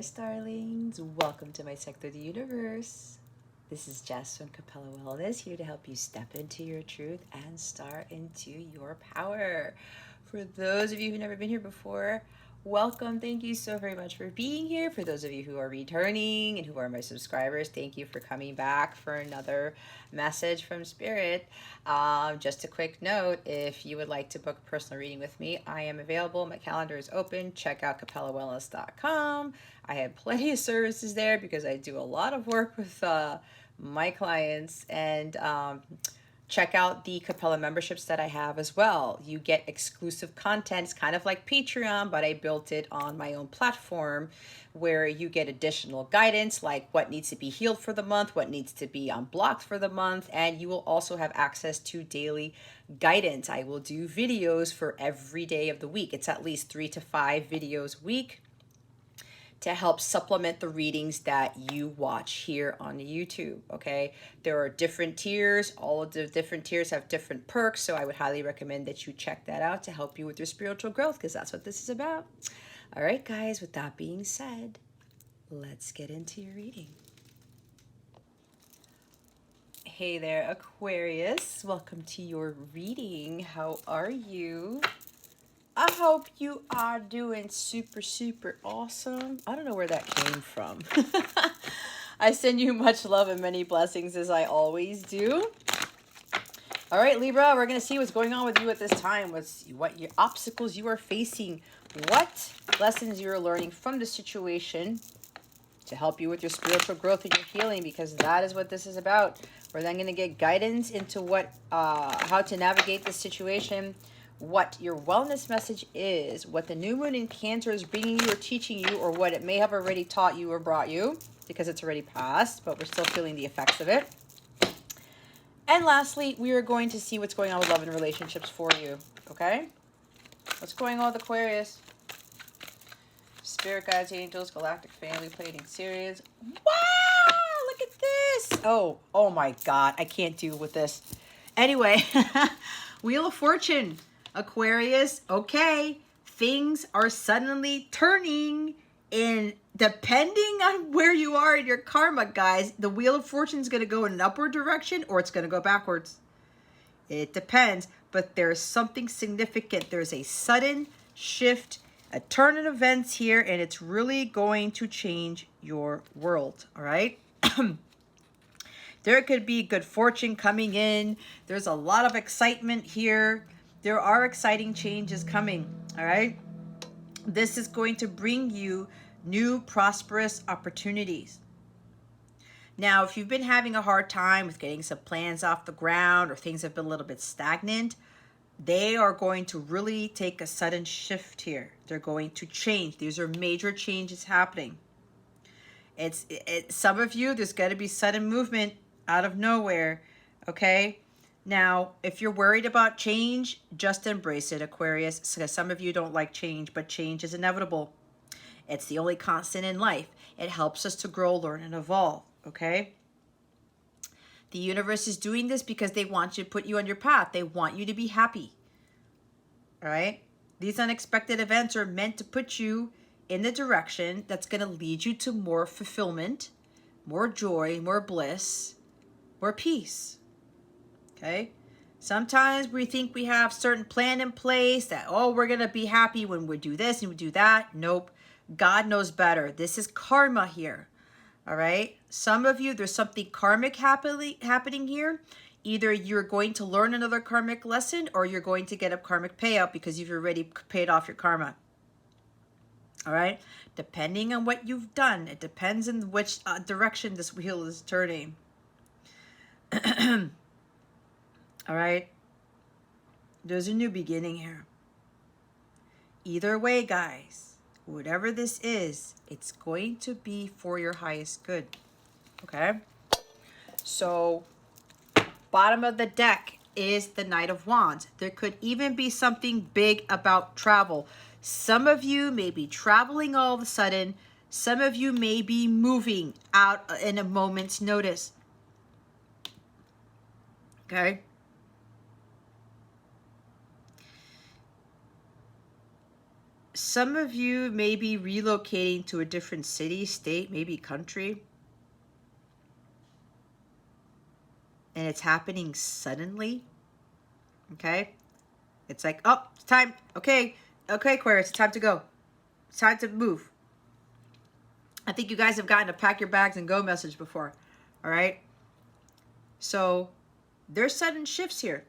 Starlings. Welcome to my sector of the universe. This is Jess from Capella Wellness, here to help you step into your truth and star into your power. For those of you who've never been here before, welcome. Thank you so very much for being here. For those of you who are returning and who are my subscribers, thank you for coming back for another message from Spirit. Just a quick note, if you would like to book a personal reading with me, I am available. My calendar is open. Check out capellawellness.com. I have plenty of services there because I do a lot of work with my clients, and check out the Capella memberships that I have as well. You get exclusive content. It's kind of like Patreon, but I built it on my own platform where you get additional guidance like what needs to be healed for the month, what needs to be unblocked for the month, and you will also have access to daily guidance. I will do videos for every day of the week. It's at least 3 to 5 videos a week to help supplement the readings that you watch here on YouTube, okay? There are different tiers. All of the different tiers have different perks, so I would highly recommend that you check that out to help you with your spiritual growth, because that's what this is about. All right, guys, with that being said, let's get into your reading. Hey there, Aquarius. Welcome to your reading. How are you? I hope you are doing super, super awesome. I don't know where that came from. I send you much love and many blessings, as I always do. All right, Libra, we're going to see what's going on with you at this time. What your obstacles you are facing. What lessons you are learning from the situation to help you with your spiritual growth and your healing, because that is what this is about. We're then going to get guidance into how to navigate this situation, what your wellness message is, what the new moon in Cancer is bringing you or teaching you, or what it may have already taught you or brought you, because it's already passed, but we're still feeling the effects of it. And lastly, we are going to see what's going on with love and relationships for you, okay? What's going on with Aquarius? Spirit guides, angels, galactic family, plating series. Wow! Look at this! Oh my God, I can't deal with this. Anyway, Wheel of Fortune. Aquarius, okay, things are suddenly turning, and depending on where you are in your karma, guys, the Wheel of Fortune is going to go in an upward direction or it's going to go backwards. It depends, but there's something significant. There's a sudden shift, a turn in events here, and it's really going to change your world, all right? There could be good fortune coming in. There's a lot of excitement here. There are exciting changes coming, all right? This is going to bring you new prosperous opportunities. Now, if you've been having a hard time with getting some plans off the ground, or things have been a little bit stagnant, they are going to really take a sudden shift here. They're going to change. These are major changes happening. Some of you, there's going to be sudden movement out of nowhere, okay? Now, if you're worried about change, just embrace it, Aquarius, because some of you don't like change, but change is inevitable. It's the only constant in life. It helps us to grow, learn, and evolve, okay? The universe is doing this because they want you to put you on your path. They want you to be happy, all right? These unexpected events are meant to put you in the direction that's going to lead you to more fulfillment, more joy, more bliss, more peace. Okay? Sometimes we think we have certain plan in place that, oh, we're going to be happy when we do this and we do that. Nope. God knows better. This is karma here. All right? Some of you, there's something karmic happening here. Either you're going to learn another karmic lesson, or you're going to get a karmic payout because you've already paid off your karma. All right? Depending on what you've done, it depends in which direction this wheel is turning. All right? There's a new beginning here. Either way, guys, whatever this is, it's going to be for your highest good. Okay? So, bottom of the deck is the Knight of Wands. There could even be something big about travel. Some of you may be traveling all of a sudden. Some of you may be moving out in a moment's notice. Okay? Some of you may be relocating to a different city, state, maybe country. And it's happening suddenly. Okay? It's like, oh, it's time. Okay. Okay, Aquarius, it's time to go. It's time to move. I think you guys have gotten a pack your bags and go message before. All right? So there's sudden shifts here.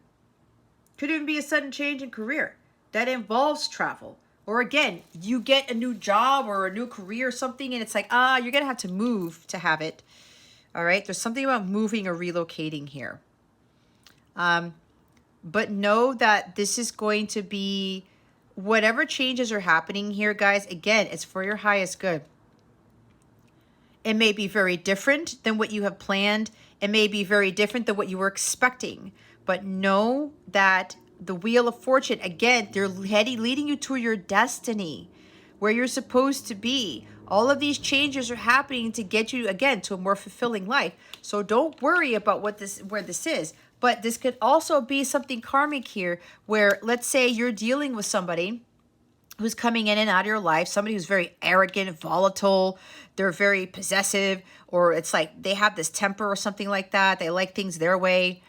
Could even be a sudden change in career that involves travel. Or again, you get a new job or a new career or something, and it's like, you're going to have to move to have it. All right? There's something about moving or relocating here. But know that this is going to be, whatever changes are happening here, guys, again, it's for your highest good. It may be very different than what you have planned. It may be very different than what you were expecting. But know that the Wheel of Fortune, again, they're leading you to your destiny, where you're supposed to be. All of these changes are happening to get you, again, to a more fulfilling life. So don't worry about where this is. But this could also be something karmic here, where let's say you're dealing with somebody who's coming in and out of your life, somebody who's very arrogant, volatile, they're very possessive, or it's like they have this temper or something like that. They like things their way.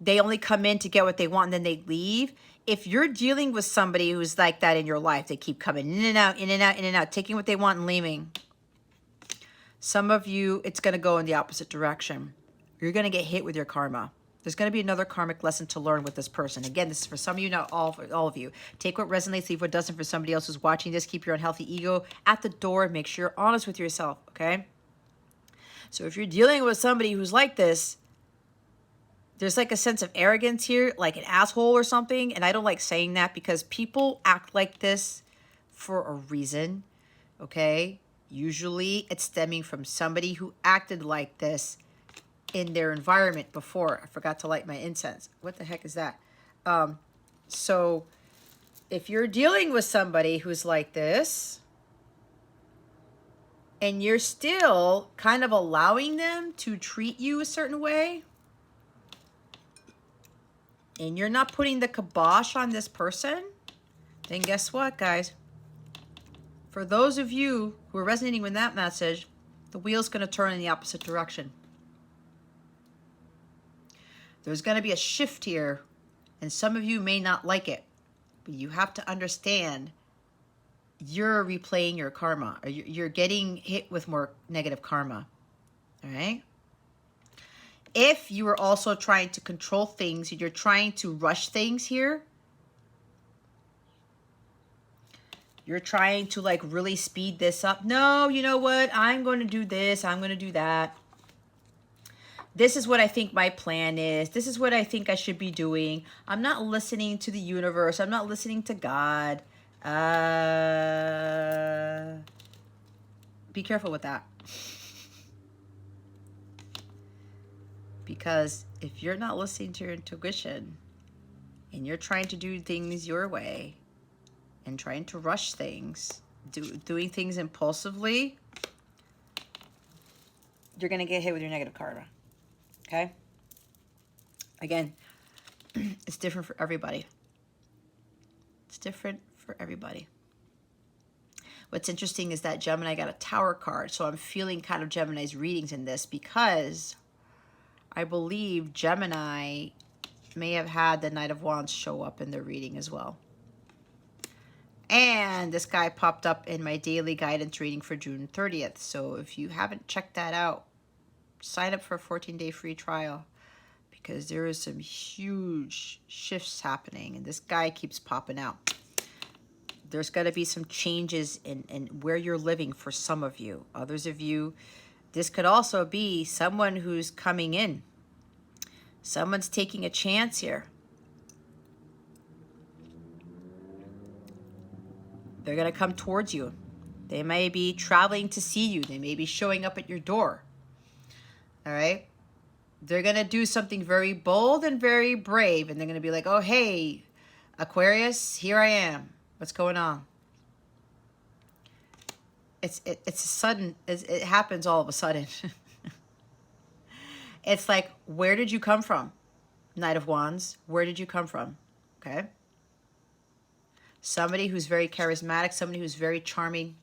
They only come in to get what they want and then they leave. If you're dealing with somebody who's like that in your life, they keep coming in and out, in and out, in and out, taking what they want and leaving. Some of you, it's going to go in the opposite direction. You're going to get hit with your karma. There's going to be another karmic lesson to learn with this person. Again, this is for some of you, not all of you. Take what resonates, leave what doesn't. For somebody else who's watching this, keep your unhealthy ego at the door. Make sure you're honest with yourself, okay? So if you're dealing with somebody who's like this, there's like a sense of arrogance here, like an asshole or something. And I don't like saying that because people act like this for a reason, okay? Usually it's stemming from somebody who acted like this in their environment before. I forgot to light my incense. What the heck is that? So if you're dealing with somebody who's like this and you're still kind of allowing them to treat you a certain way and you're not putting the kibosh on this person, then guess what, guys? For those of you who are resonating with that message, the wheel's going to turn in the opposite direction. There's going to be a shift here, and some of you may not like it, but you have to understand you're replaying your karma, or you're getting hit with more negative karma, all right? If you are also trying to control things, you're trying to rush things here, you're trying to like really speed this up. No, you know what? I'm going to do this. I'm going to do that. This is what I think my plan is. This is what I think I should be doing. I'm not listening to the universe. I'm not listening to God. Be careful with that. Because if you're not listening to your intuition and you're trying to do things your way and trying to rush things, doing things impulsively, you're going to get hit with your negative karma. Okay? Again, it's different for everybody. It's different for everybody. What's interesting is that Gemini got a Tower card, so I'm feeling kind of Gemini's readings in this because I believe Gemini may have had the Knight of Wands show up in their reading as well. And this guy popped up in my daily guidance reading for June 30th. So if you haven't checked that out, sign up for a 14-day free trial because there is some huge shifts happening and this guy keeps popping out. There's got to be some changes in where you're living for some of you. Others of you, this could also be someone who's coming in. Someone's taking a chance here. They're going to come towards you. They may be traveling to see you. They may be showing up at your door. All right? They're going to do something very bold and very brave. And they're going to be like, oh, hey, Aquarius, here I am. What's going on? It's sudden. It happens all of a sudden. It's like, where did you come from? Knight of Wands, where did you come from? Okay? Somebody who's very charismatic, somebody who's very charming,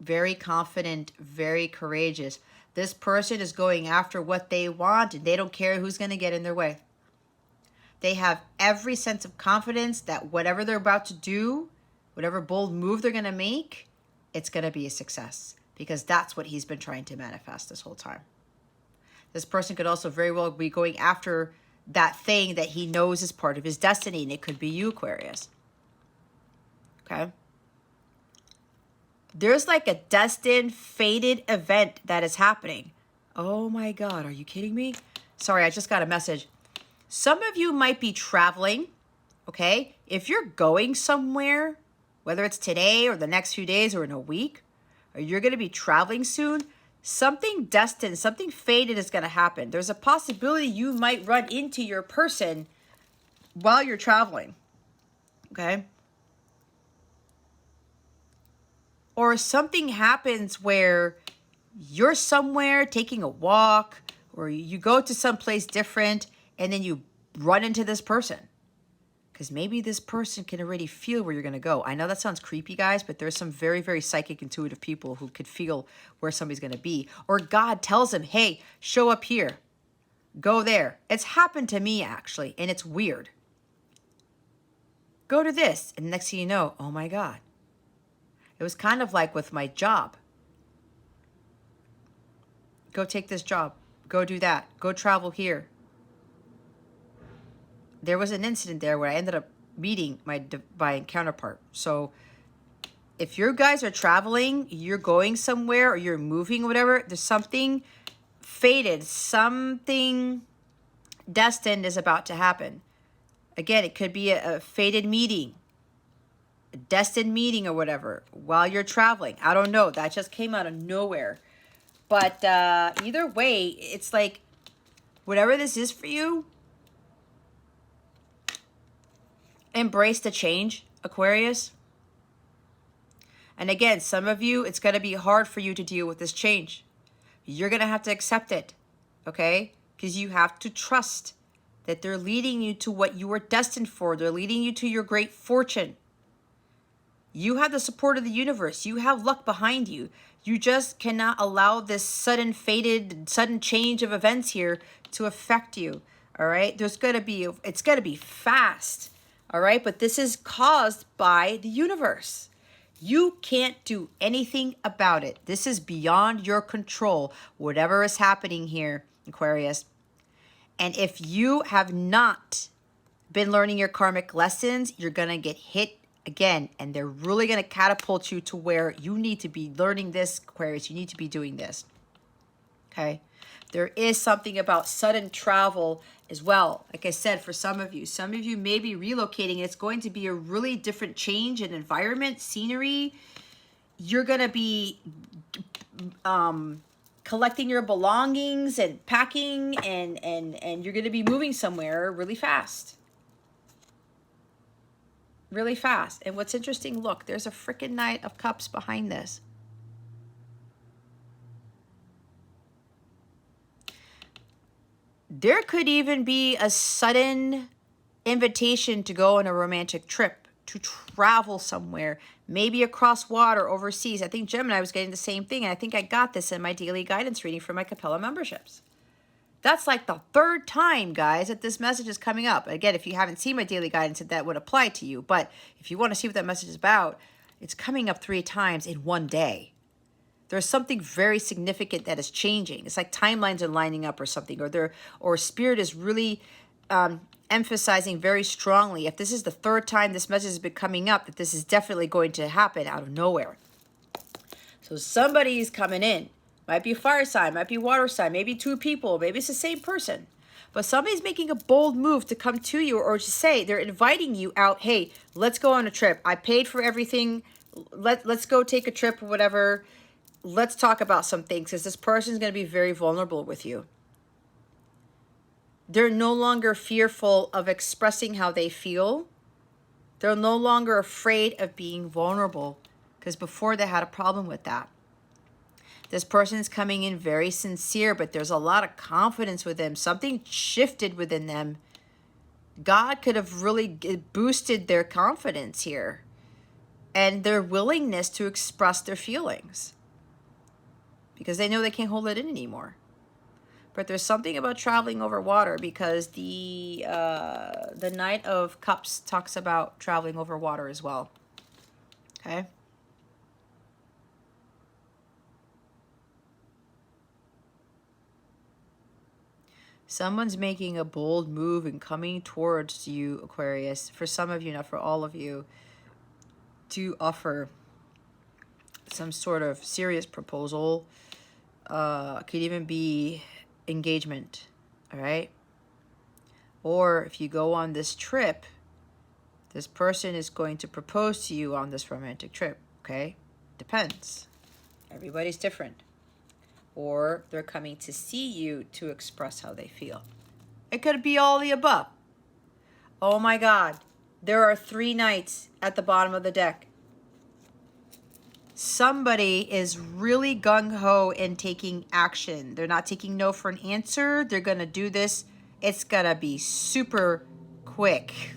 very confident, very courageous. This person is going after what they want, and they don't care who's going to get in their way. They have every sense of confidence that whatever they're about to do, whatever bold move they're going to make, it's going to be a success, because that's what he's been trying to manifest this whole time. This person could also very well be going after that thing that he knows is part of his destiny, and it could be you, Aquarius. Okay? There's like a destined, fated event that is happening. Oh my God, are you kidding me? Sorry, I just got a message. Some of you might be traveling, okay? If you're going somewhere, whether it's today or the next few days or in a week, or you're going to be traveling soon, something destined, something fated is going to happen. There's a possibility you might run into your person while you're traveling, okay? Or something happens where you're somewhere taking a walk, or you go to someplace different, and then you run into this person. Because maybe this person can already feel where you're going to go. I know that sounds creepy, guys, but there's some very, very psychic, intuitive people who could feel where somebody's going to be. Or God tells them, hey, show up here. Go there. It's happened to me, actually, and it's weird. Go to this. And next thing you know, oh my God. It was kind of like with my job. Go take this job. Go do that. Go travel here. There was an incident there where I ended up meeting my counterpart. So if you guys are traveling, you're going somewhere, or you're moving, or whatever, there's something fated, something destined is about to happen. Again, it could be a fated meeting, a destined meeting or whatever while you're traveling. I don't know. That just came out of nowhere. But either way, it's like whatever this is for you, embrace the change, Aquarius. And again, some of you, it's going to be hard for you to deal with this change. You're going to have to accept it, okay? Because you have to trust that they're leading you to what you were destined for. They're leading you to your great fortune. You have the support of the universe. You have luck behind you. You just cannot allow this sudden change of events here to affect you, all right? It's going to be fast. All right, but this is caused by the universe. You can't do anything about it. This is beyond your control, whatever is happening here, Aquarius. And if you have not been learning your karmic lessons, you're going to get hit again. And they're really going to catapult you to where you need to be learning this, Aquarius. You need to be doing this. Okay? There is something about sudden travel as well. Like I said, for some of you may be relocating. It's going to be a really different change in environment, scenery. You're going to be collecting your belongings and packing, and you're going to be moving somewhere really fast. Really fast. And what's interesting, look, there's a freaking Knight of Cups behind this. There could even be a sudden invitation to go on a romantic trip, to travel somewhere, maybe across water, overseas. I think Gemini was getting the same thing, and I think I got this in my daily guidance reading for my Capella memberships. That's like the third time, guys, that this message is coming up. Again, if you haven't seen my daily guidance, that would apply to you. But if you want to see what that message is about, it's coming up 3 times in one day. There's something very significant that is changing. It's like timelines are lining up or something, or spirit is really emphasizing very strongly. If this is the 3rd time this message has been coming up, that this is definitely going to happen out of nowhere. So somebody's coming in. Might be a fire sign, might be a water sign, maybe 2 people, maybe it's the same person. But somebody's making a bold move to come to you, or to say they're inviting you out. Hey, let's go on a trip. I paid for everything. Let's go take a trip or whatever. Let's talk about some things, because this person is going to be very vulnerable with you. They're no longer fearful of expressing how they feel. They're no longer afraid of being vulnerable, because before they had a problem with that. This person is coming in very sincere, but there's a lot of confidence with them. Something shifted within them. God could have really boosted their confidence here and their willingness to express their feelings because they know they can't hold it in anymore. But there's something about traveling over water because the Knight of Cups talks about traveling over water as well. Okay? Someone's making a bold move and coming towards you, Aquarius. For some of you, not for all of you, to offer some sort of serious proposal. Could even be engagement, all right? Or if you go on this trip, this person is going to propose to you on this romantic trip, okay? Depends. Everybody's different. Or they're coming to see you to express how they feel. It could be all the above. Oh my God, there are 3 knights at the bottom of the deck. Somebody is really gung-ho in taking action. They're not taking no for an answer. They're going to do this. It's going to be super quick.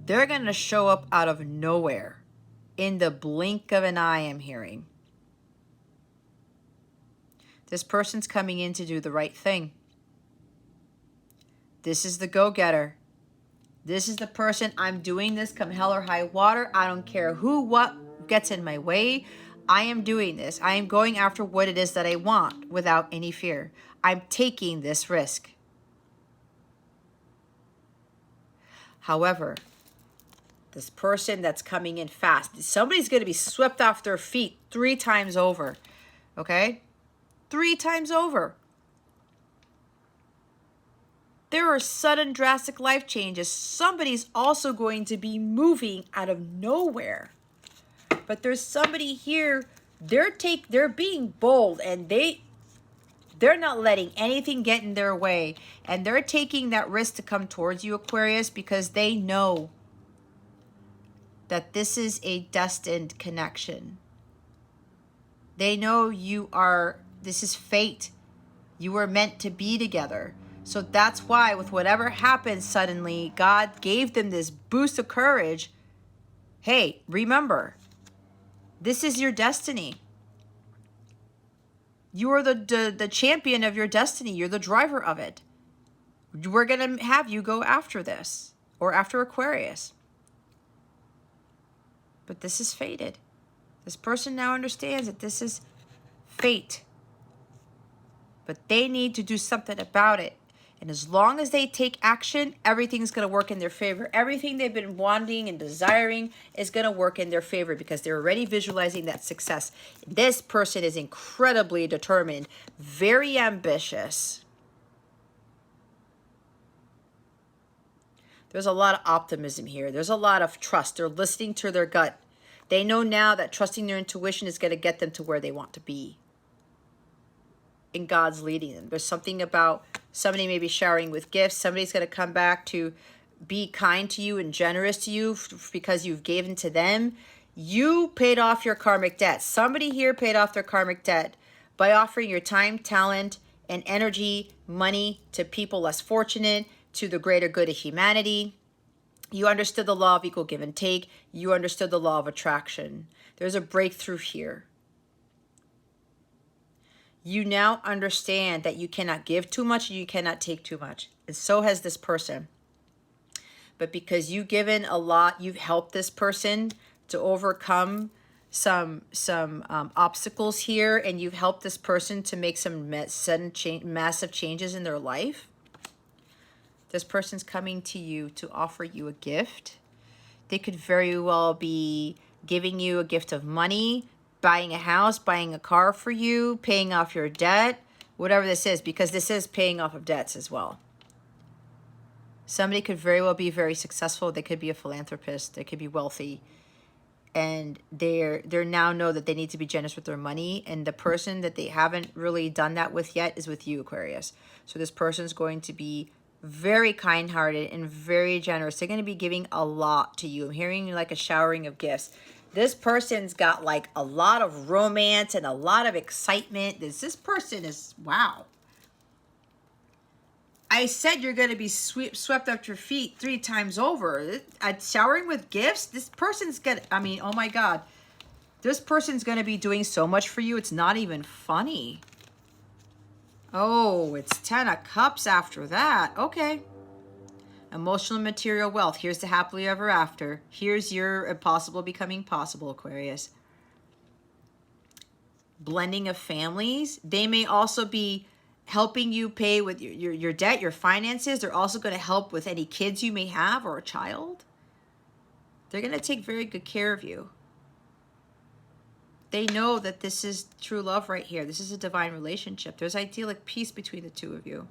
They're going to show up out of nowhere in the blink of an eye, I'm hearing. This person's coming in to do the right thing. This is the go-getter. This is the person, I'm doing this come hell or high water. I don't care who, what gets in my way. I am doing this. I am going after what it is that I want without any fear. I'm taking this risk. However, this person that's coming in fast, somebody's going to be swept off their feet 3 times over. Okay? 3 times over. There are sudden drastic life changes. Somebody's also going to be moving out of nowhere. But there's somebody here, they're being bold and they're not letting anything get in their way. And they're taking that risk to come towards you, Aquarius, because they know that this is a destined connection. They know this is fate. You were meant to be together. So that's why with whatever happened suddenly, God gave them this boost of courage. Hey, remember, this is your destiny. You are the champion of your destiny. You're the driver of it. We're going to have you go after this or after Aquarius. But this is fated. This person now understands that this is fate. But they need to do something about it. And as long as they take action, everything's going to work in their favor. Everything they've been wanting and desiring is going to work in their favor because they're already visualizing that success. This person is incredibly determined, very ambitious. There's a lot of optimism here. There's a lot of trust. They're listening to their gut. They know now that trusting their intuition is going to get them to where they want to be. And God's leading them. There's something about somebody maybe showering with gifts. Somebody's going to come back to be kind to you and generous to you because you've given to them. You paid off your karmic debt. Somebody here paid off their karmic debt by offering your time, talent, and energy, money to people less fortunate, to the greater good of humanity. You understood the law of equal give and take. You understood the law of attraction. There's a breakthrough here. You now understand that you cannot give too much and you cannot take too much. And so has this person. But because you've given a lot, you've helped this person to overcome some obstacles here, and you've helped this person to make some massive changes in their life. This person's coming to you to offer you a gift. They could very well be giving you a gift of money, buying a house, buying a car for you, paying off your debt, whatever this is, because this is paying off of debts as well. Somebody could very well be very successful. They could be a philanthropist. They could be wealthy. And they're now know that they need to be generous with their money. And the person that they haven't really done that with yet is with you, Aquarius. So this person's going to be very kind-hearted and very generous. They're going to be giving a lot to you. I'm hearing like a showering of gifts. This person's got like a lot of romance and a lot of excitement. This person is, wow. I said you're going to be swept up your feet 3 times over. Showering with gifts, this person's going to, I mean, oh my God. This person's going to be doing so much for you, it's not even funny. Oh, it's 10 of Cups after that. Okay. Emotional and material wealth. Here's the happily ever after. Here's your impossible becoming possible, Aquarius. Blending of families. They may also be helping you pay with your debt, your finances. They're also going to help with any kids you may have or a child. They're going to take very good care of you. They know that this is true love right here. This is a divine relationship. There's idyllic peace between the two of you.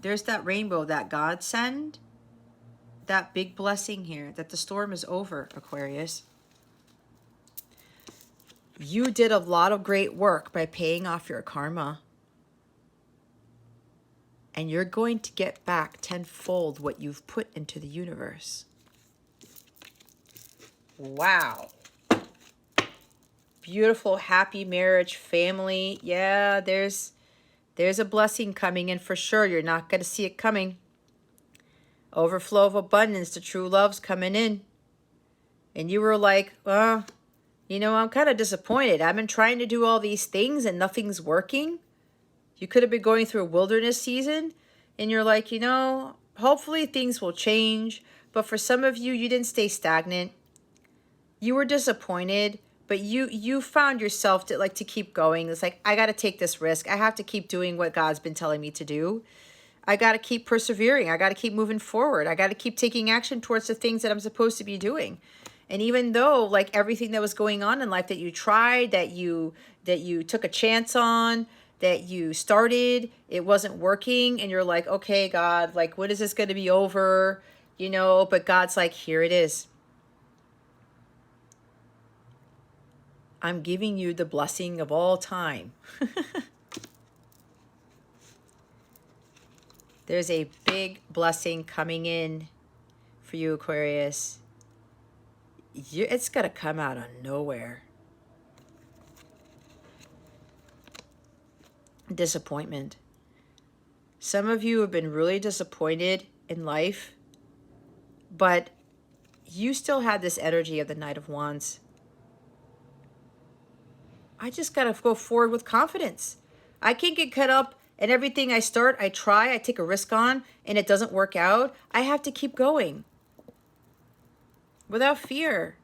There's that rainbow, that God send, that big blessing here, that the storm is over, Aquarius. You did a lot of great work by paying off your karma. And you're going to get back tenfold what you've put into the universe. Wow. Beautiful, happy marriage, family. Yeah, there's a blessing coming in for sure. You're not going to see it coming. Overflow of abundance. The true love's coming in. And you were like, you know, I'm kind of disappointed. I've been trying to do all these things and nothing's working. You could have been going through a wilderness season. And you're like, you know, hopefully things will change. But for some of you, you didn't stay stagnant. You were disappointed. But you found yourself to keep going. It's like, I got to take this risk. I have to keep doing what God's been telling me to do. I got to keep persevering. I got to keep moving forward. I got to keep taking action towards the things that I'm supposed to be doing. And even though like everything that was going on in life that you tried, that you took a chance on, that you started, it wasn't working. And you're like, okay, God, like, when is this going to be over? You know, but God's like, here it is. I'm giving you the blessing of all time. There's a big blessing coming in for you, Aquarius. It's going to come out of nowhere. Disappointment. Some of you have been really disappointed in life, but you still have this energy of the Knight of Wands. I just got to go forward with confidence. I can't get caught up in everything I start. I try, I take a risk on, and it doesn't work out. I have to keep going without fear.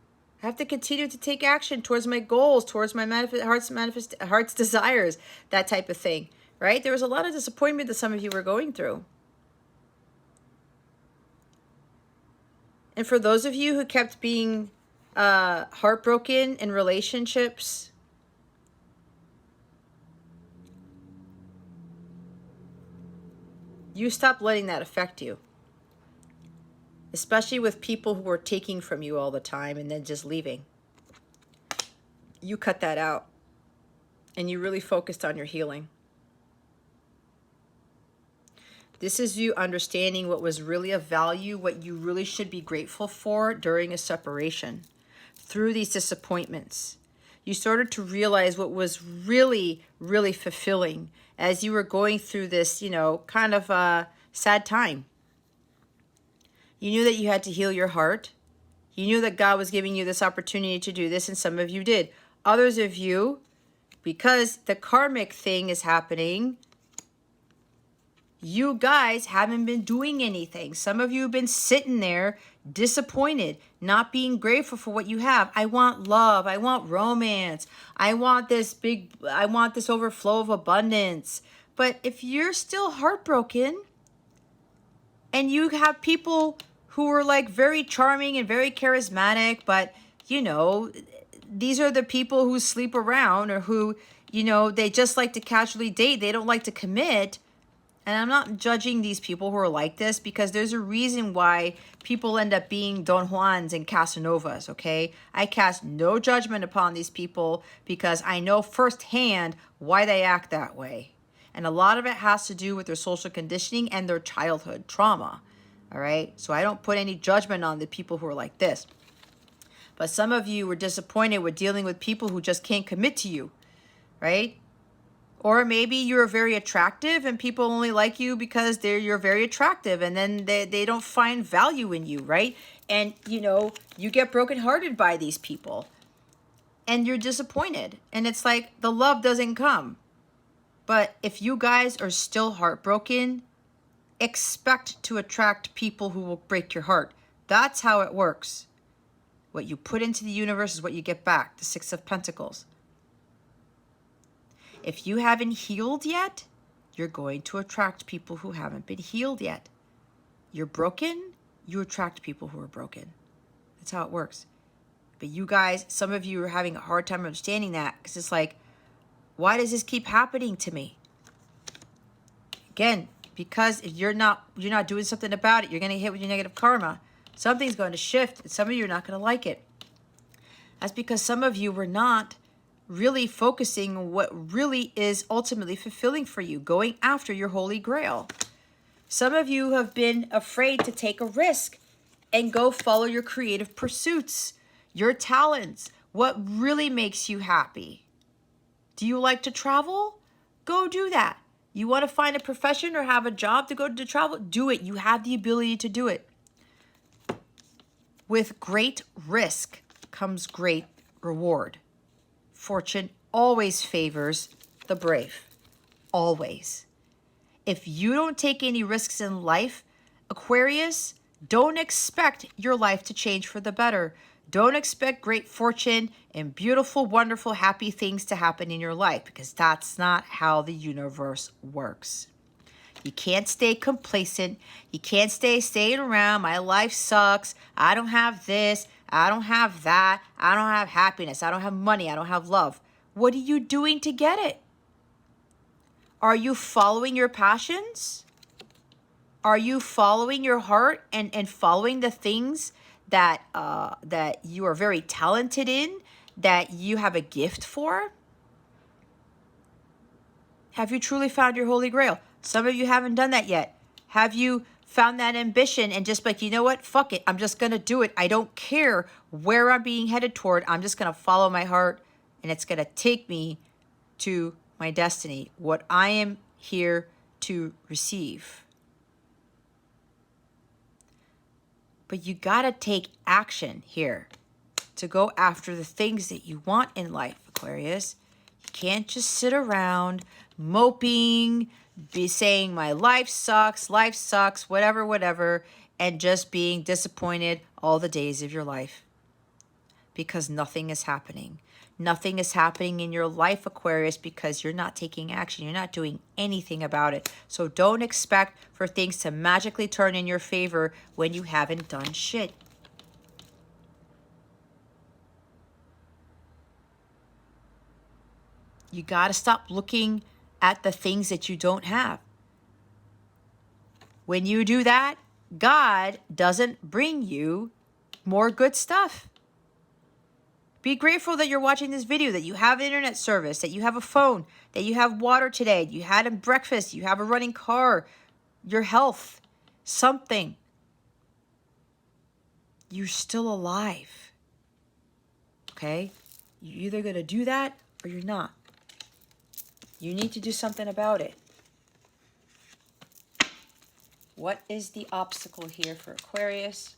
I have to continue to take action towards my goals, towards my heart's desires, that type of thing, right? There was a lot of disappointment that some of you were going through. And for those of you who kept being heartbroken in relationships, you stop letting that affect you. Especially with people who are taking from you all the time and then just leaving. You cut that out. And you really focused on your healing. This is you understanding what was really of value, what you really should be grateful for during a separation. Through these disappointments. You started to realize what was really, really fulfilling as you were going through this, you know, kind of a sad time. You knew that you had to heal your heart. You knew that God was giving you this opportunity to do this, and some of you did. Others of you, because the karmic thing is happening, you guys haven't been doing anything. Some of you have been sitting there disappointed, not being grateful for what you have. I want love. I want romance. I want this overflow of abundance. But if you're still heartbroken and you have people who are like very charming and very charismatic, but you know, these are the people who sleep around or who, you know, they just like to casually date. They don't like to commit. And I'm not judging these people who are like this because there's a reason why people end up being Don Juans and Casanovas, okay? I cast no judgment upon these people because I know firsthand why they act that way. And a lot of it has to do with their social conditioning and their childhood trauma, all right? So I don't put any judgment on the people who are like this. But some of you were disappointed with dealing with people who just can't commit to you, right? Or maybe you're very attractive and people only like you because you're very attractive, and then they don't find value in you, right? And, you know, you get brokenhearted by these people and you're disappointed. And it's like the love doesn't come. But if you guys are still heartbroken, expect to attract people who will break your heart. That's how it works. What you put into the universe is what you get back. The Six of Pentacles. If you haven't healed yet, you're going to attract people who haven't been healed yet. You're broken, you attract people who are broken. That's how it works. But you guys, some of you are having a hard time understanding that, because it's like, why does this keep happening to me? Again, because if you're not doing something about it, you're going to hit with your negative karma. Something's going to shift, and some of you are not going to like it. That's because some of you were not really focusing on what really is ultimately fulfilling for you, going after your holy grail. Some of you have been afraid to take a risk and go follow your creative pursuits, your talents, what really makes you happy. Do you like to travel? Go do that. You want to find a profession or have a job to go to travel? Do it. You have the ability to do it. With great risk comes great reward. Fortune always favors the brave. Always. If you don't take any risks in life, Aquarius, don't expect your life to change for the better. Don't expect great fortune and beautiful, wonderful, happy things to happen in your life, because that's not how the universe works. You can't stay complacent. You can't staying around. My life sucks. I don't have this. I don't have that. I don't have happiness. I don't have money. I don't have love. What are you doing to get it? Are you following your passions? Are you following your heart and following the things that that you are very talented in, that you have a gift for? Have you truly found your holy grail? Some of you haven't done that yet. Have you found that ambition and just like, you know what? Fuck it. I'm just going to do it. I don't care where I'm being headed toward. I'm just going to follow my heart, and it's going to take me to my destiny, what I am here to receive. But you got to take action here to go after the things that you want in life, Aquarius. You can't just sit around moping, be saying my life sucks, whatever, and just being disappointed all the days of your life. Because nothing is happening. Nothing is happening in your life, Aquarius, because you're not taking action. You're not doing anything about it. So don't expect for things to magically turn in your favor when you haven't done shit. You got to stop looking at the things that you don't have. When you do that, God doesn't bring you more good stuff. Be grateful that you're watching this video, that you have internet service, that you have a phone, that you have water today, you had a breakfast, you have a running car, your health, something. You're still alive. Okay? You're either going to do that or you're not. You need to do something about it. What is the obstacle here for Aquarius?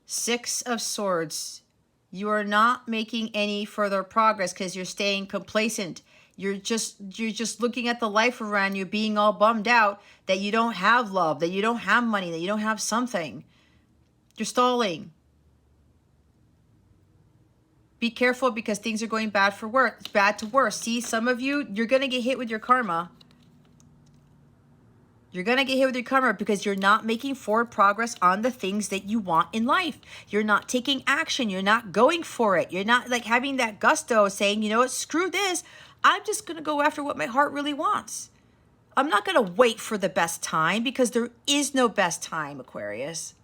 Six of Swords. You are not making any further progress because you're staying complacent. You're just looking at the life around you, being all bummed out that you don't have love, that you don't have money, that you don't have something. You're stalling. Be careful because things are going bad for worse, bad to worse. See, some of you, you're going to get hit with your karma. You're going to get hit with your karma because you're not making forward progress on the things that you want in life. You're not taking action. You're not going for it. You're not like having that gusto saying, you know what, screw this. I'm just going to go after what my heart really wants. I'm not going to wait for the best time because there is no best time, Aquarius.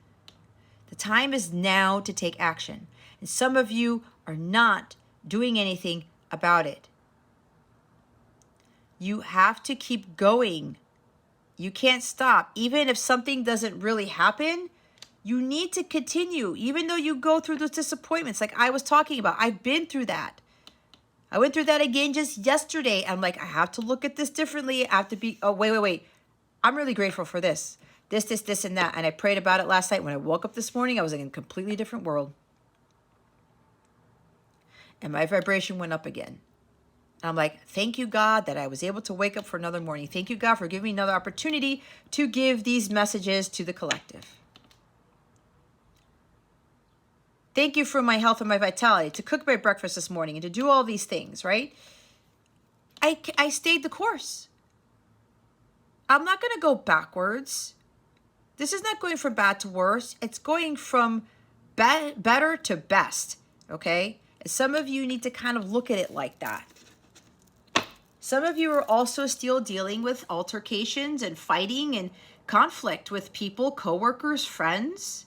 The time is now to take action. And some of you are not doing anything about it. You have to keep going. You can't stop. Even if something doesn't really happen, You need to continue, even though you go through those disappointments like I was talking about. I've been through that. I went through that again just yesterday. I'm like, I have to look at this differently. I have to be, oh, wait. I'm really grateful for this, and that. And I prayed about it last night. When I woke up this morning, I was in a completely different world. And my vibration went up again. And I'm like, thank you, God, that I was able to wake up for another morning. Thank you, God, for giving me another opportunity to give these messages to the collective. Thank you for my health and my vitality, to cook my breakfast this morning and to do all these things, right? I stayed the course. I'm not going to go backwards. This is not going from bad to worse. It's going from better to best, okay? And some of you need to kind of look at it like that. Some of you are also still dealing with altercations and fighting and conflict with people, coworkers, friends.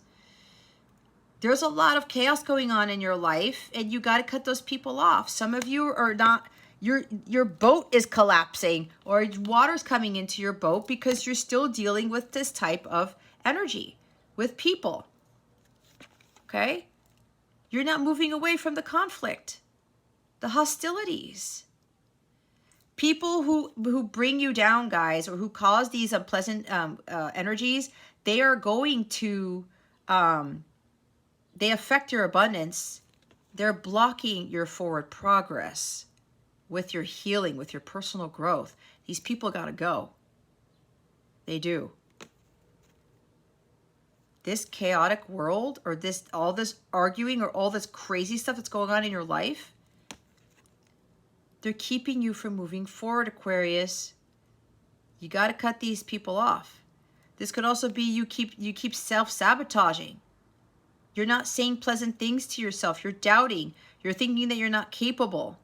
There's a lot of chaos going on in your life, and you got to cut those people off. Some of you are not, your boat is collapsing, or water's coming into your boat because you're still dealing with this type of energy with people. Okay? You're not moving away from the conflict, the hostilities. People who bring you down, guys, or who cause these unpleasant energies, they are going to, they affect your abundance. They're blocking your forward progress with your healing, with your personal growth. These people got to go. They do. This chaotic world, or all this arguing, or all this crazy stuff that's going on in your life, they're keeping you from moving forward, Aquarius. You got to cut these people off. This could also be you keep self-sabotaging. You're not saying pleasant things to yourself. You're doubting. You're thinking that you're not capable.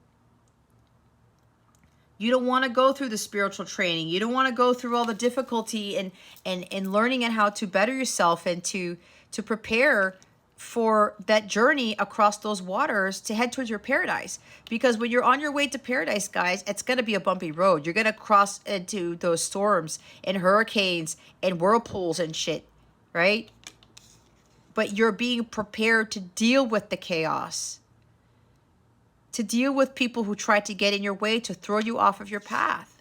You don't want to go through the spiritual training. You don't want to go through all the difficulty and learning and how to better yourself and to prepare for that journey across those waters to head towards your paradise. Because when you're on your way to paradise, guys, it's going to be a bumpy road. You're going to cross into those storms and hurricanes and whirlpools and shit, right? But you're being prepared to deal with the chaos, to deal with people who try to get in your way, to throw you off of your path.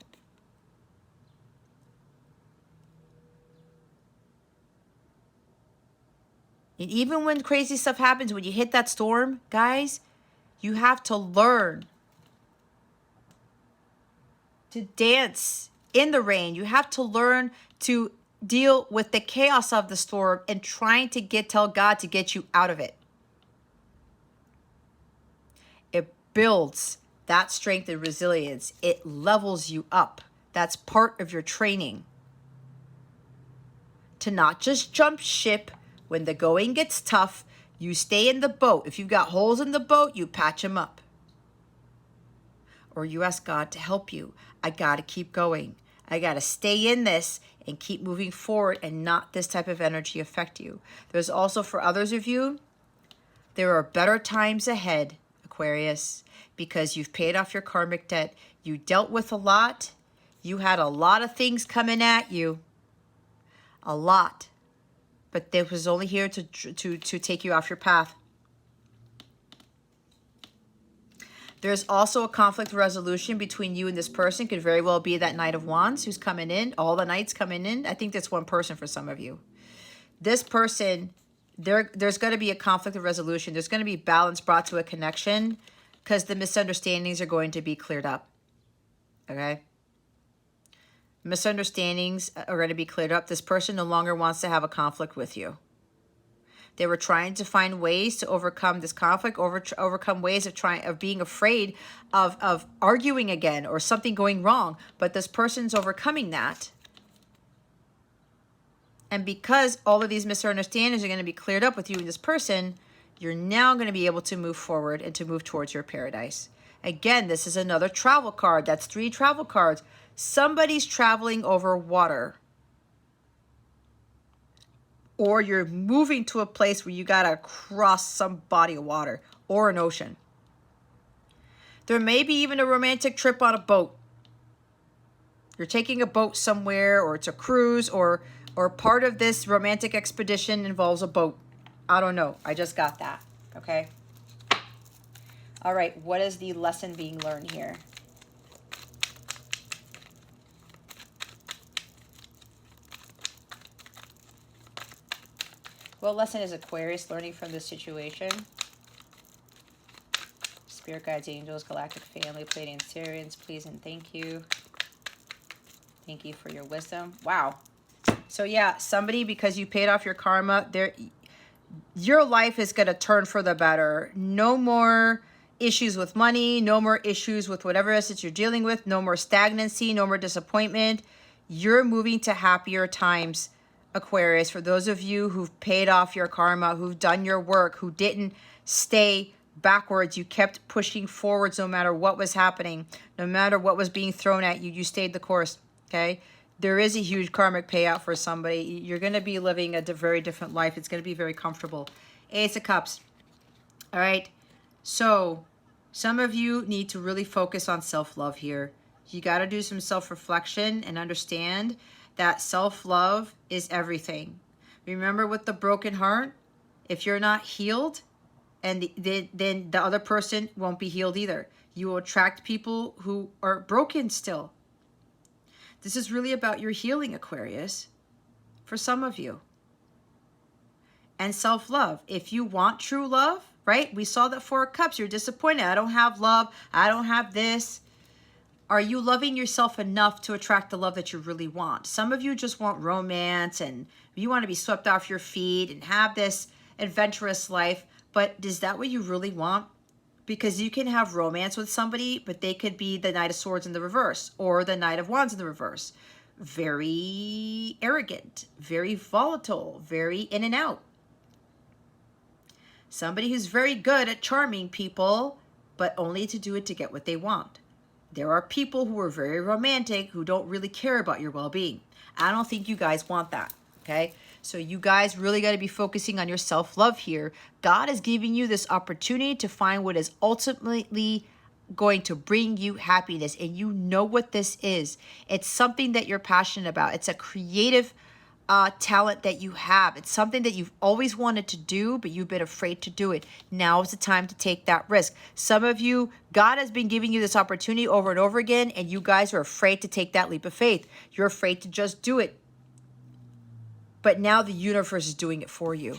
And even when crazy stuff happens, when you hit that storm, guys, you have to learn to dance in the rain. You have to learn to deal with the chaos of the storm and trying to tell God to get you out of it. It builds that strength and resilience. It levels you up. That's part of your training. To not just jump ship when the going gets tough. You stay in the boat. If you've got holes in the boat, you patch them up. Or you ask God to help you. I got to keep going. I got to stay in this and keep moving forward and not this type of energy affect you. There's also, for others of you, there are better times ahead, Aquarius, because you've paid off your karmic debt. You dealt with a lot. You had a lot of things coming at you. A lot. But it was only here to take you off your path. There's also a conflict resolution between you and this person. Could very well be that Knight of Wands who's coming in. All the Knights coming in. I think that's one person for some of you. This person, there's going to be a conflict of resolution. There's going to be balance brought to a connection because the misunderstandings are going to be cleared up. Okay? Misunderstandings are going to be cleared up. This person no longer wants to have a conflict with you. They were trying to find ways to overcome this conflict, overcome ways of being afraid of arguing again or something going wrong. But this person's overcoming that. And because all of these misunderstandings are going to be cleared up with you and this person, you're now going to be able to move forward and to move towards your paradise. Again, this is another travel card. That's 3 travel cards. Somebody's traveling over water. Or you're moving to a place where you got to cross some body of water or an ocean. There may be even a romantic trip on a boat. You're taking a boat somewhere, or it's a cruise, or Or part of this romantic expedition involves a boat. I don't know. I just got that. Okay. All right. What is the lesson being learned here? What lesson is Aquarius learning from this situation? Spirit guides, angels, galactic family, Pleiadian Sirians, please and thank you. Thank you for your wisdom. Wow. So yeah, somebody, because you paid off your karma, your life is going to turn for the better. No more issues with money, no more issues with whatever it is that you're dealing with, no more stagnancy, no more disappointment. You're moving to happier times, Aquarius. For those of you who've paid off your karma, who've done your work, who didn't stay backwards, you kept pushing forwards no matter what was happening, no matter what was being thrown at you, you stayed the course, okay? There is a huge karmic payout for somebody. You're going to be living a very different life. It's going to be very comfortable. Ace of Cups. All right. So some of you need to really focus on self-love here. You got to do some self-reflection and understand that self-love is everything. Remember, with the broken heart, if you're not healed, and then the other person won't be healed either. You will attract people who are broken still. This is really about your healing, Aquarius, for some of you. And self-love. If you want true love, right? We saw that Four of Cups. You're disappointed. I don't have love. I don't have this. Are you loving yourself enough to attract the love that you really want? Some of you just want romance and you want to be swept off your feet and have this adventurous life. But is that what you really want? Because you can have romance with somebody, but they could be the Knight of Swords in the reverse or the Knight of Wands in the reverse. Very arrogant, very volatile, very in and out. Somebody who's very good at charming people, but only to do it to get what they want. There are people who are very romantic who don't really care about your well-being. I don't think you guys want that, okay? So you guys really got to be focusing on your self-love here. God is giving you this opportunity to find what is ultimately going to bring you happiness. And you know what this is. It's something that you're passionate about. It's a creative talent that you have. It's something that you've always wanted to do, but you've been afraid to do it. Now is the time to take that risk. Some of you, God has been giving you this opportunity over and over again, and you guys are afraid to take that leap of faith. You're afraid to just do it. But now the universe is doing it for you.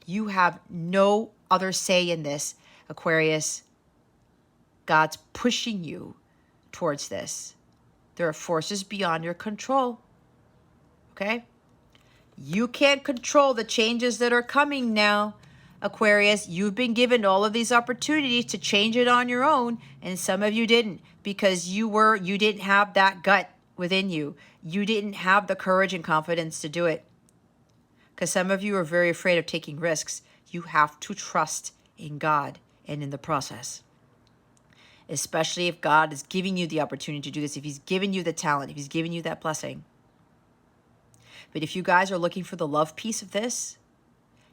You have no other say in this, Aquarius. God's pushing you towards this. There are forces beyond your control. Okay? You can't control the changes that are coming now, Aquarius. You've been given all of these opportunities to change it on your own, and some of you didn't because you didn't have that gut within you. You didn't have the courage and confidence to do it. Because some of you are very afraid of taking risks. You have to trust in God and in the process. Especially if God is giving you the opportunity to do this, if he's given you the talent, if he's given you that blessing. But if you guys are looking for the love piece of this,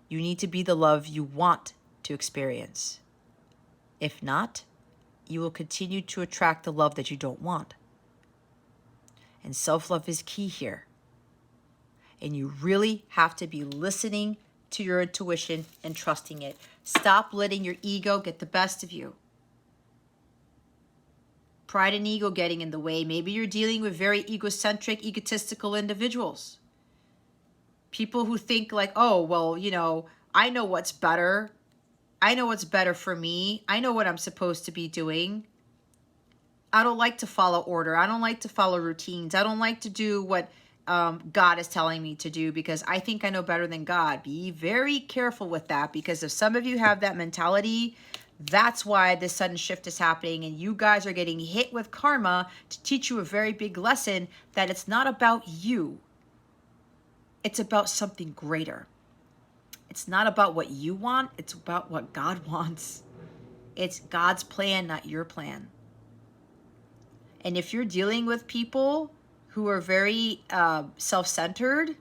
you need to be the love you want to experience. If not, you will continue to attract the love that you don't want. And self-love is key here. And you really have to be listening to your intuition and trusting it. Stop letting your ego get the best of you. Pride and ego getting in the way. Maybe you're dealing with very egocentric, egotistical individuals. People who think like, oh, well, you know, I know what's better. I know what's better for me. I know what I'm supposed to be doing. I don't like to follow order. I don't like to follow routines. I don't like to do what God is telling me to do because I think I know better than God. Be very careful with that, because if some of you have that mentality, that's why this sudden shift is happening, and you guys are getting hit with karma to teach you a very big lesson that it's not about you. It's about something greater. It's not about what you want. It's about what God wants. It's God's plan, not your plan. And if you're dealing with people who are very self-centered,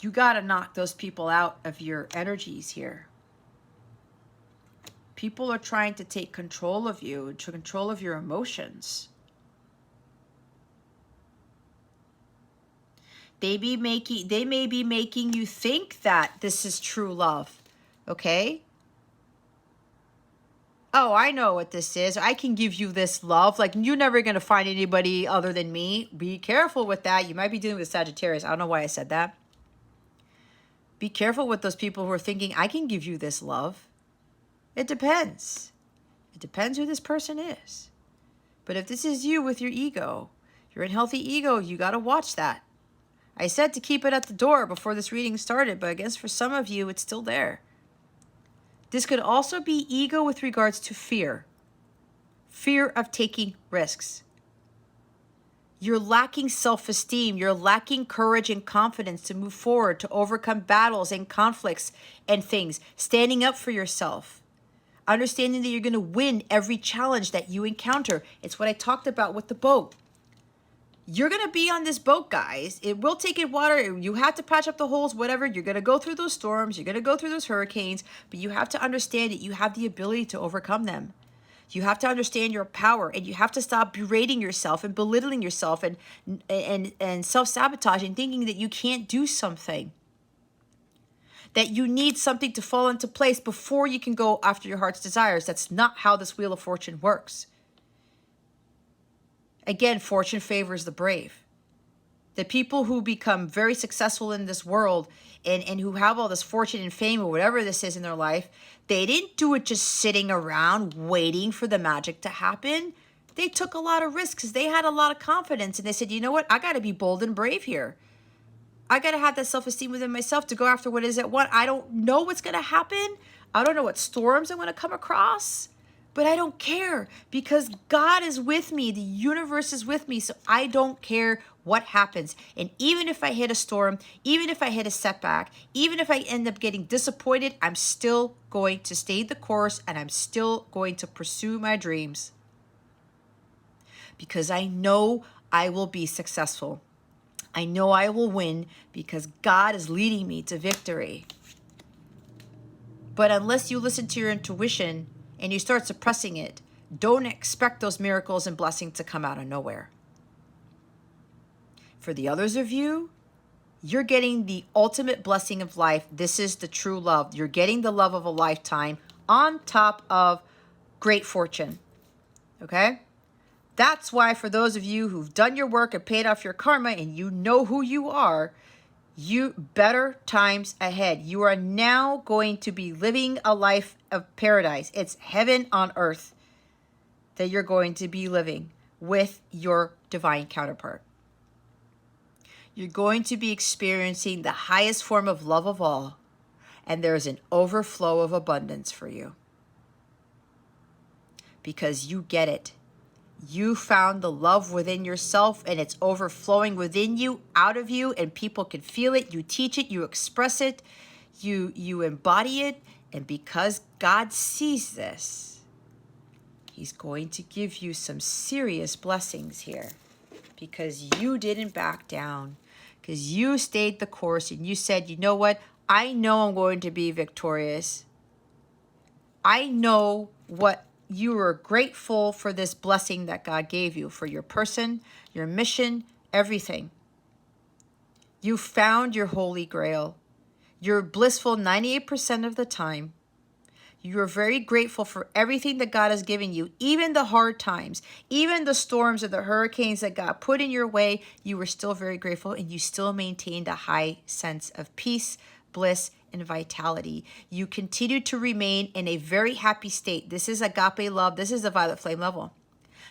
you got to knock those people out of your energies here. People are trying to take control of you, to control of your emotions. They may be making you think that this is true love. Okay? Oh, I know what this is. I can give you this love. Like, you're never going to find anybody other than me. Be careful with that. You might be dealing with Sagittarius. I don't know why I said that. Be careful with those people who are thinking, I can give you this love. It depends. It depends who this person is. But if this is you with your ego, your unhealthy ego, you got to watch that. I said to keep it at the door before this reading started, but I guess for some of you, it's still there. This could also be ego with regards to fear. Fear of taking risks. You're lacking self-esteem. You're lacking courage and confidence to move forward, to overcome battles and conflicts and things. Standing up for yourself. Understanding that you're going to win every challenge that you encounter. It's what I talked about with the boat. You're going to be on this boat, guys. It will take in water. You have to patch up the holes, whatever. You're going to go through those storms. You're going to go through those hurricanes. But you have to understand that you have the ability to overcome them. You have to understand your power. And you have to stop berating yourself and belittling yourself and self-sabotaging, thinking that you can't do something. That you need something to fall into place before you can go after your heart's desires. That's not how this Wheel of Fortune works. Again, fortune favors the brave. The people who become very successful in this world and who have all this fortune and fame or whatever this is in their life, they didn't do it just sitting around waiting for the magic to happen. They took a lot of risks because they had a lot of confidence. And they said, you know what? I got to be bold and brave here. I got to have that self-esteem within myself to go after what it is I want. I don't know what's going to happen. I don't know what storms I'm going to come across. But I don't care because God is with me. The universe is with me. So I don't care what happens. And even if I hit a storm, even if I hit a setback, even if I end up getting disappointed, I'm still going to stay the course and I'm still going to pursue my dreams. Because I know I will be successful. I know I will win because God is leading me to victory. But unless you listen to your intuition, and you start suppressing it, don't expect those miracles and blessings to come out of nowhere. For the others of you, you're getting the ultimate blessing of life. This is the true love. You're getting the love of a lifetime on top of great fortune. Okay? That's why for those of you who've done your work and paid off your karma and you know who you are, you better times ahead. You are now going to be living a life of paradise. It's heaven on earth that you're going to be living with your divine counterpart. You're going to be experiencing the highest form of love of all, and there's an overflow of abundance for you. Because you get it. You found the love within yourself and it's overflowing within you, out of you, and people can feel it. You teach it, you express it, you embody it. And because God sees this, He's going to give you some serious blessings here because you didn't back down, because you stayed the course and you said, you know what? I know I'm going to be victorious. I know what you are grateful for this blessing that God gave you, for your person, your mission, everything. You found your holy grail. You're blissful 98% of the time. You are very grateful for everything that God has given you, even the hard times, even the storms or the hurricanes that God put in your way. You were still very grateful and you still maintained a high sense of peace, bliss, and vitality. You continue to remain in a very happy state. This is agape love. This is the violet flame level.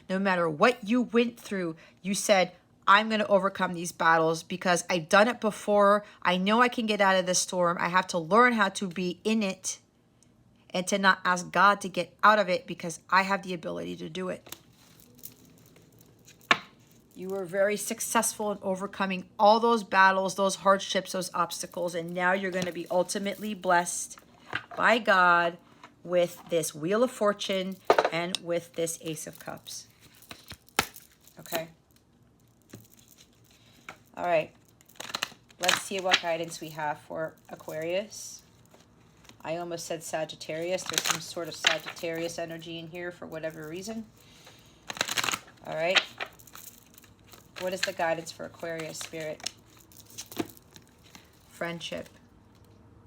No matter what you went through, you said, I'm going to overcome these battles because I've done it before. I know I can get out of this storm. I have to learn how to be in it and to not ask God to get out of it because I have the ability to do it. You were very successful in overcoming all those battles, those hardships, those obstacles, and now you're going to be ultimately blessed by God with this Wheel of Fortune and with this Ace of Cups. Okay? All right. Let's see what guidance we have for Aquarius. I almost said Sagittarius. There's some sort of Sagittarius energy in here for whatever reason. All right. What is the guidance for Aquarius, Spirit? friendship.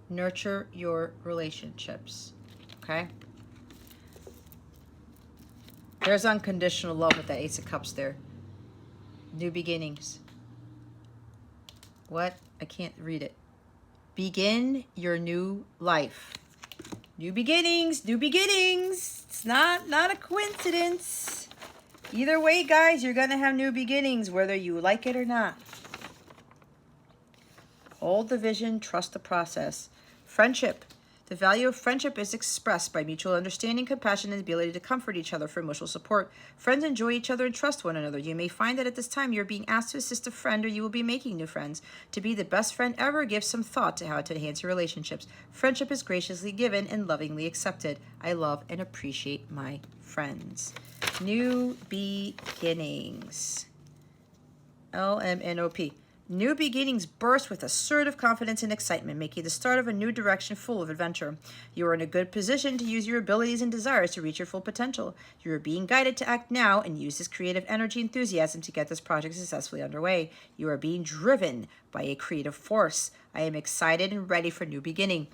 Nurture your relationships, okay? There's unconditional love with that Ace of Cups there. New beginnings. What? I can't read it. Begin your new life. New beginnings, new beginnings. It's not a coincidence. Either way, guys, you're going to have new beginnings, whether you like it or not. Hold the vision, trust the process. Friendship. The value of friendship is expressed by mutual understanding, compassion, and the ability to comfort each other for emotional support. Friends enjoy each other and trust one another. You may find that at this time you're being asked to assist a friend, or you will be making new friends. To be the best friend ever, give some thought to how to enhance your relationships. Friendship is graciously given and lovingly accepted. I love and appreciate my friends. New beginnings. LMNOP. New beginnings burst with assertive confidence and excitement, making the start of a new direction full of adventure. You are in a good position to use your abilities and desires to reach your full potential. You are being guided to act now and use this creative energy and enthusiasm to get this project successfully underway. You are being driven by a creative force. I am excited and ready for new beginning.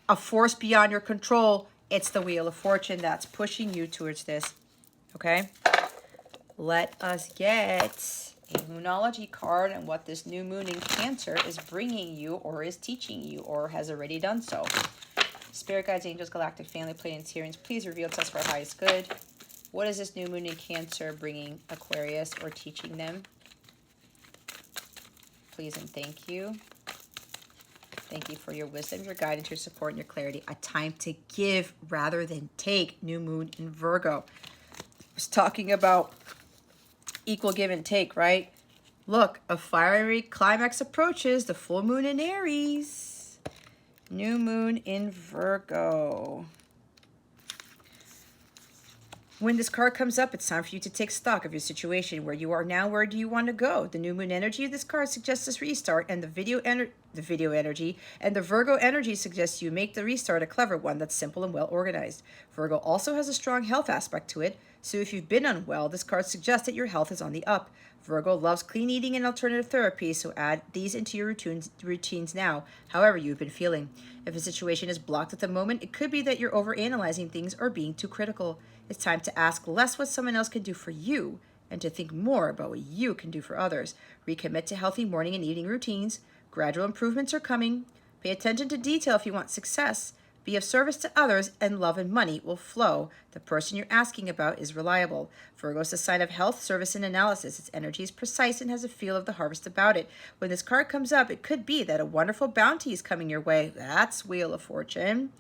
A force beyond your control. It's the Wheel of Fortune that's pushing you towards this. Okay? Let us get a Moonology card and what this new moon in Cancer is bringing you, or is teaching you, or has already done so. Spirit guides, angels, galactic family, planetarians, please reveal to us for our highest good. What is this new moon in Cancer bringing Aquarius or teaching them? Please and thank you. Thank you for your wisdom, your guidance, your support, and your clarity. A time to give rather than take. New moon in Virgo. I was talking about equal give and take, right? Look, a fiery climax approaches. The full moon in Aries. New moon in Virgo. When this card comes up, it's time for you to take stock of your situation, where you are now, where do you want to go? The new moon energy of this card suggests this restart, and the video energy and the Virgo energy suggests you make the restart a clever one that's simple and well organized. Virgo also has a strong health aspect to it, so if you've been unwell, this card suggests that your health is on the up. Virgo loves clean eating and alternative therapy, so add these into your routines now, however you've been feeling. If a situation is blocked at the moment, it could be that you're overanalyzing things or being too critical. It's time to ask less what someone else can do for you and to think more about what you can do for others. Recommit to healthy morning and evening routines. Gradual improvements are coming. Pay attention to detail if you want success. Be of service to others, and love and money will flow. The person you're asking about is reliable. Virgo is a sign of health, service, and analysis. Its energy is precise and has a feel of the harvest about it. When this card comes up, it could be that a wonderful bounty is coming your way. That's Wheel of Fortune.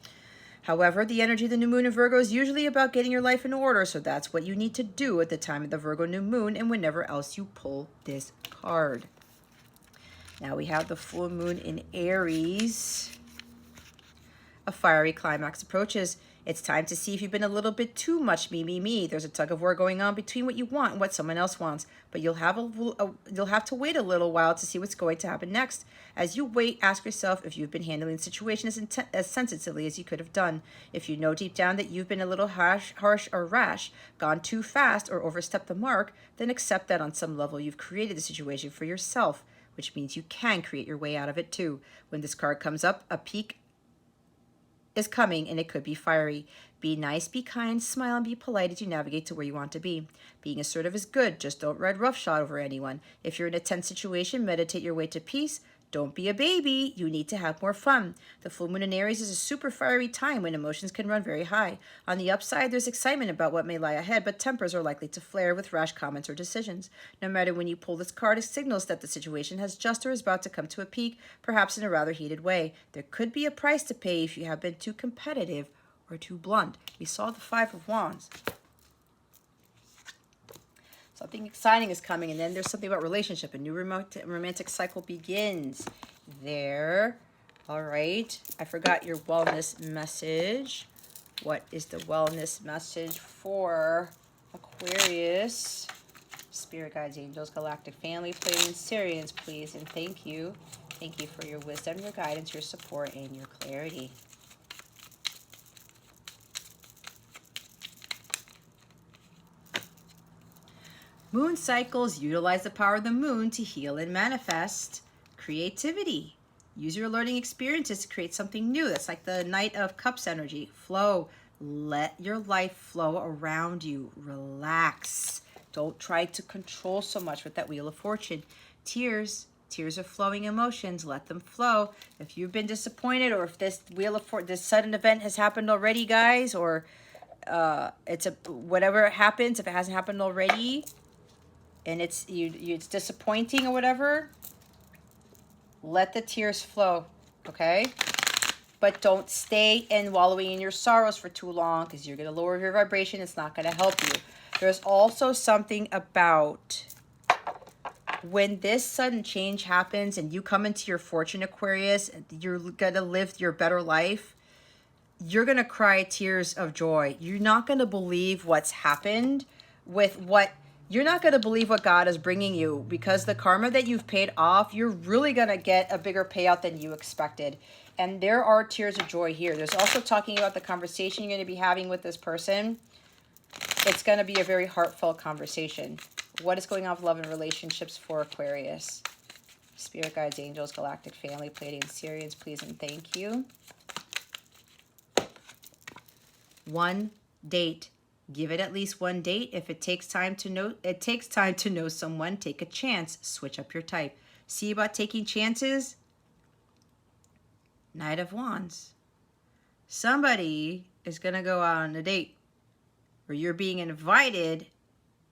However, the energy of the new moon in Virgo is usually about getting your life in order, so that's what you need to do at the time of the Virgo new moon and whenever else you pull this card. Now we have the full moon in Aries. A fiery climax approaches. It's time to see if you've been a little bit too much me. There's a tug of war going on between what you want and what someone else wants, but you'll have to wait a little while to see what's going to happen next. As you wait, ask yourself if you've been handling the situation as sensitively as you could have done. If you know deep down that you've been a little harsh or rash, gone too fast, or overstepped the mark, then accept that on some level you've created the situation for yourself, which means you can create your way out of it too. When this card comes up, a peak is coming, and it could be fiery. Be nice, be kind, smile, and be polite as you navigate to where you want to be. Being assertive is good, just don't ride roughshod over anyone. If you're in a tense situation, meditate your way to peace. Don't be a baby. You need to have more fun. The full moon in Aries is a super fiery time when emotions can run very high. On the upside, there's excitement about what may lie ahead, but tempers are likely to flare with rash comments or decisions. No matter when you pull this card, it signals that the situation has just or is about to come to a peak, perhaps in a rather heated way. There could be a price to pay if you have been too competitive or too blunt. We saw the Five of Wands. Something exciting is coming, and then there's something about relationship. A new romantic cycle begins there. All right. I forgot your wellness message. What is the wellness message for Aquarius? Spirit guides, angels, galactic family, planetarians, please, and thank you. Thank you for your wisdom, your guidance, your support, and your clarity. Moon cycles utilize the power of the moon to heal and manifest creativity. Use your learning experiences to create something new. That's like the Knight of Cups energy. Flow. Let your life flow around you. Relax. Don't try to control so much with that Wheel of Fortune. Tears. Tears are flowing emotions. Let them flow. If you've been disappointed, or if this this sudden event has happened already, guys, or it's a whatever happens, if it hasn't happened already, and it's it's disappointing or whatever, let the tears flow, okay? But don't stay in wallowing in your sorrows for too long, because you're going to lower your vibration. It's not going to help you. There's also something about when this sudden change happens and you come into your fortune, Aquarius, you're going to live your better life. You're going to cry tears of joy. You're not going to believe what's happened with what you're not going to believe what God is bringing you, because the karma that you've paid off, you're really going to get a bigger payout than you expected. And there are tears of joy here. There's also talking about the conversation you're going to be having with this person. It's going to be a very heartfelt conversation. What is going on with love and relationships for Aquarius? Spirit guides, angels, galactic family, Pleiadians, Sirians, please and thank you. One date. Give it at least one date. If it takes time to know someone, take a chance. Switch up your type. See about taking chances? Knight of Wands. Somebody is going to go out on a date, or you're being invited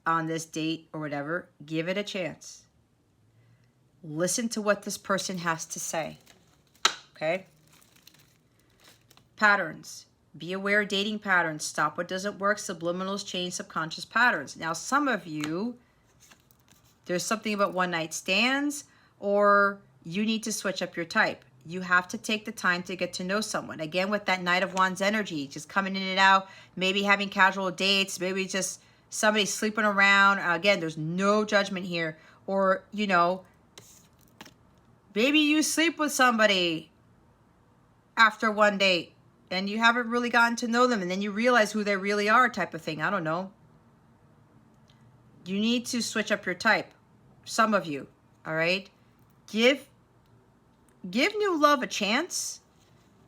on this date or whatever. Give it a chance. Listen to what this person has to say. Okay? Patterns. Be aware of dating patterns. Stop what doesn't work. Subliminals change subconscious patterns. Now, some of you, there's something about one night stands, or you need to switch up your type. You have to take the time to get to know someone. Again, with that Knight of Wands energy, just coming in and out, maybe having casual dates, maybe just somebody sleeping around. Again, there's no judgment here. Or, you know, maybe you sleep with somebody after one date and you haven't really gotten to know them, and then you realize who they really are, type of thing. I don't know. You need to switch up your type. Some of you, all right? Give new love a chance,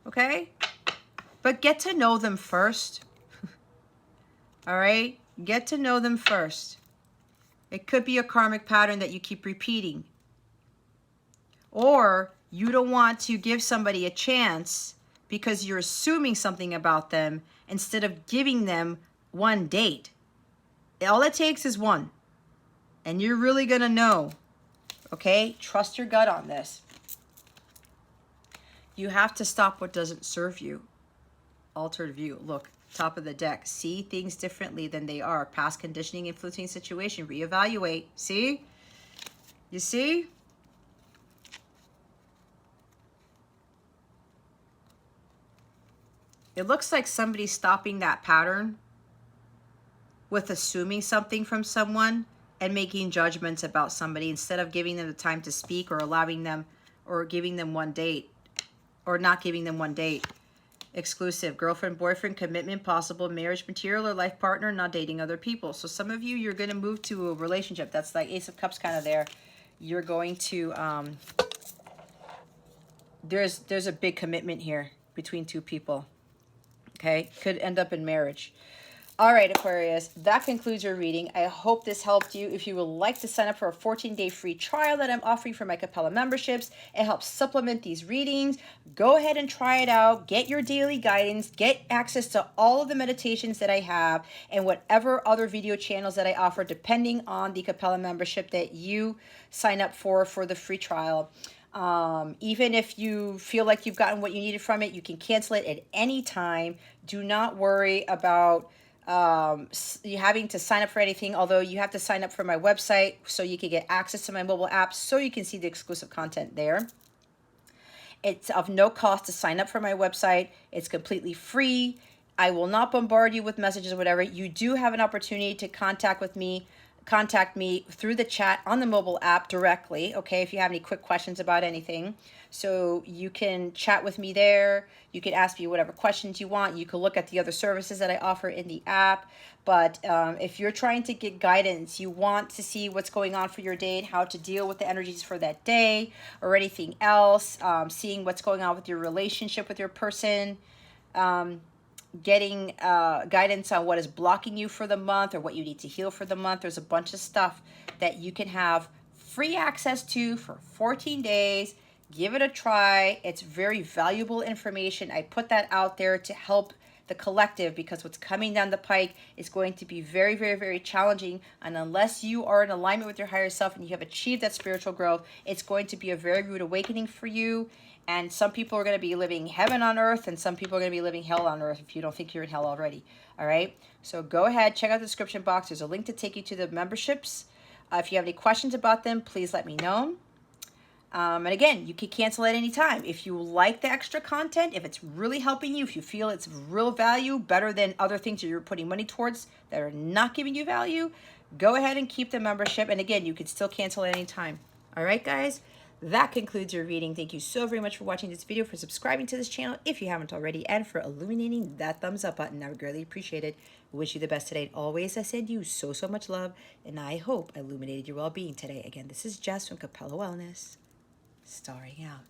okay? But get to know them first. All right? Get to know them first. It could be a karmic pattern that you keep repeating. Or you don't want to give somebody a chance because you're assuming something about them instead of giving them one date. All it takes is one. And you're really going to know. Okay? Trust your gut on this. You have to stop what doesn't serve you. Altered view. Look, top of the deck. See things differently than they are. Past conditioning, influencing situation. Reevaluate. See? You see? It looks like somebody's stopping that pattern with assuming something from someone and making judgments about somebody instead of giving them the time to speak, or allowing them, or giving them one date, or not giving them one date. Exclusive, girlfriend, boyfriend, commitment, possible marriage material, or life partner, not dating other people. So some of you, you're going to move to a relationship. That's like Ace of Cups kind of there. You're going to, there's a big commitment here between two people. Okay, could end up in marriage. All right, Aquarius, that concludes your reading. I hope this helped you. If you would like to sign up for a 14-day free trial that I'm offering for my Capella memberships, it helps supplement these readings. Go ahead and try it out. Get your daily guidance. Get access to all of the meditations that I have and whatever other video channels that I offer, depending on the Capella membership that you sign up for the free trial. Even if you feel like you've gotten what you needed from it, you can cancel it at any time. Do not worry about you having to sign up for anything, although you have to sign up for my website so you can get access to my mobile apps, so you can see the exclusive content there. It's of no cost to sign up for my website. It's completely free. I will not bombard you with messages or whatever. You do have an opportunity to contact with me contact me through the chat on the mobile app directly, okay, if you have any quick questions about anything. So you can chat with me there. You can ask me whatever questions you want. You can look at the other services that I offer in the app. But if you're trying to get guidance, you want to see what's going on for your day and how to deal with the energies for that day or anything else, seeing what's going on with your relationship with your person, getting guidance on what is blocking you for the month or what you need to heal for the month. There's a bunch of stuff that you can have free access to for 14 days. Give it a try. It's very valuable information. I put that out there to help the collective because what's coming down the pike is going to be very, very, very challenging. And unless you are in alignment with your higher self and you have achieved that spiritual growth, it's going to be a very rude awakening for you. And some people are going to be living heaven on earth, and some people are going to be living hell on earth if you don't think you're in hell already. All right? So go ahead, check out the description box. There's a link to take you to the memberships. If you have any questions about them, please let me know. And again, you can cancel at any time. If you like the extra content, if it's really helping you, if you feel it's real value, better than other things that you're putting money towards that are not giving you value, go ahead and keep the membership. And again, you can still cancel at any time. All right, guys? That concludes your reading. Thank you so very much for watching this video, for subscribing to this channel if you haven't already, and for illuminating that thumbs up button. I would greatly appreciate it. I wish you the best today. Always, I send you so, so much love, and I hope I illuminated your well-being today. Again, this is Jess from Capella Wellness, starring out.